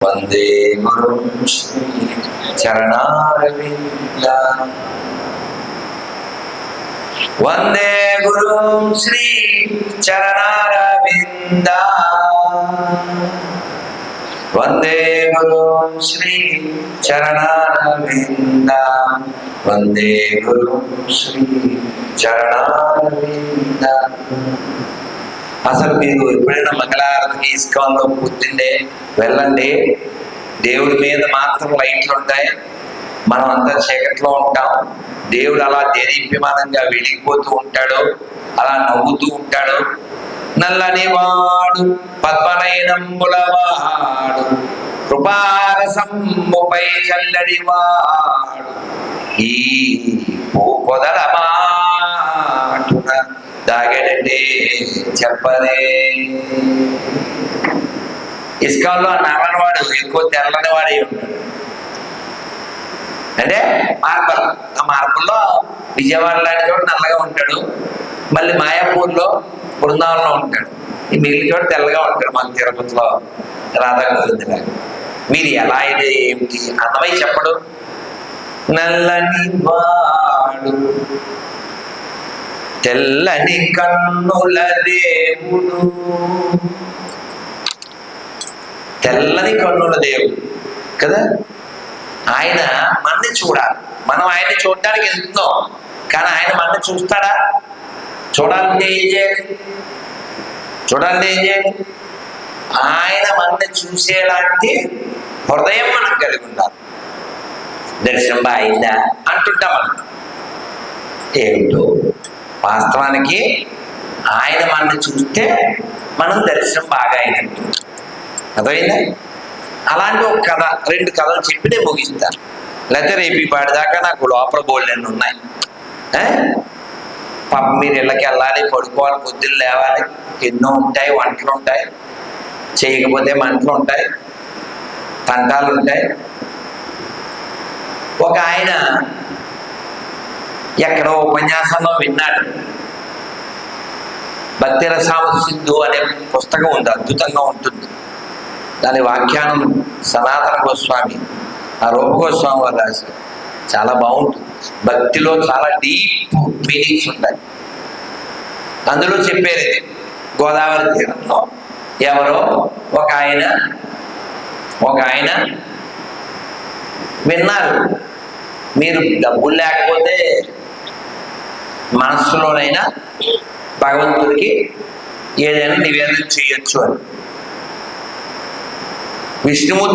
వందే గురు శ్రీ చరణారవింద వందే గురు శ్రీ చరణారవింద వందే గురు శ్రీ చరణారవింద వందే గురు శ్రీ చరణారవింద. అసలు మీరు ఎప్పుడైనా మంగళారతికి ఇస్కాన్లో కూర్చుంటే వెళ్ళండి. దేవుడి మీద మాత్రం లైట్లు ఉంటాయి, మనం అంతా చీకట్లో ఉంటాం. దేవుడు అలా దేదీప్యమానంగా వెలిగిపోతూ ఉంటాడు, అలా నవ్వుతూ ఉంటాడు. నల్లని వాడు పద్మనయనంబులవాడు కృపారసంబుపై చల్లని వాడు ఈ పొదల మాటున దాగడంటే చెప్పదే. ఇస్కాన్లో నల్లని వాడు ఎక్కువ తెల్లని వాడే ఉంటాడు. అంటే మార్బల్, ఆ మార్బల్లో విజయవాడ లాంటి చోట నల్లగా ఉంటాడు, మళ్ళీ మాయాపూర్లో బృందావనంలో ఉంటాడు, ఈ మిగిలిన చోట తెల్లగా ఉంటాడు. మన తిరుపతిలో రాధాగోవిందలాగా. మీరు ఎలా అయితే ఏమిటి అన్నమై చెప్పడు. నల్లని వాడు తెల్లని కన్నుల దేవుడు, తెల్లని కన్నుల దేవుడు కదా. ఆయన మనని చూడాలి, మనం ఆయన్ని చూడడానికి వెళ్తున్నాం, కానీ ఆయన మనని చూస్తాడా? చూడాలంటే ఏం చేయాలి? ఆయన మనని చూసేలాంటి హృదయం మనం కలిగి ఉండాలి. దర్శనం అయిందా అంటుంటాం మనం. ఏమిటో వాస్తవానికి ఆయన మనని చూస్తే మనం దర్శనం బాగా అయినట్టు. అర్థమైందా? అలాంటి ఒక కథ, 2 కథలు చెప్పినే ముగిస్తారు. లేకపోతే రేపు పాడిదాకా నాకు లోపల బోల్డెన్ని ఉన్నాయి. పాపం మీరు ఇళ్ళకి వెళ్ళాలి, పడుకోవాలి, పొద్దున్న లేవాలి, ఎన్నో ఉంటాయి, వంటలు ఉంటాయి, చేయకపోతే మంటలు ఉంటాయి, తంటాలు ఉంటాయి. ఒక ఆయన ఎక్కడో ఉపన్యాసంలో విన్నాడు. భక్తి రసామృత సింధు అనే పుస్తకం ఉంది, అద్భుతంగా ఉంటుంది. దాని వ్యాఖ్యానం సనాతన గోస్వామి, ఆ రూప గోస్వామి వారు రాశారు. చాలా బాగుంటుంది. భక్తిలో చాలా డీప్ మీనింగ్స్ ఉంటాయి. అందులో చెప్పేది గోదావరి తీరంలో ఎవరో ఒక ఆయన విన్నారు, మీరు డబ్బులు లేకపోతే మనస్సులోనైనా భగవంతుడికి ఏదైనా నివేదన చేయొచ్చు అని. విష్ణుమూర్తి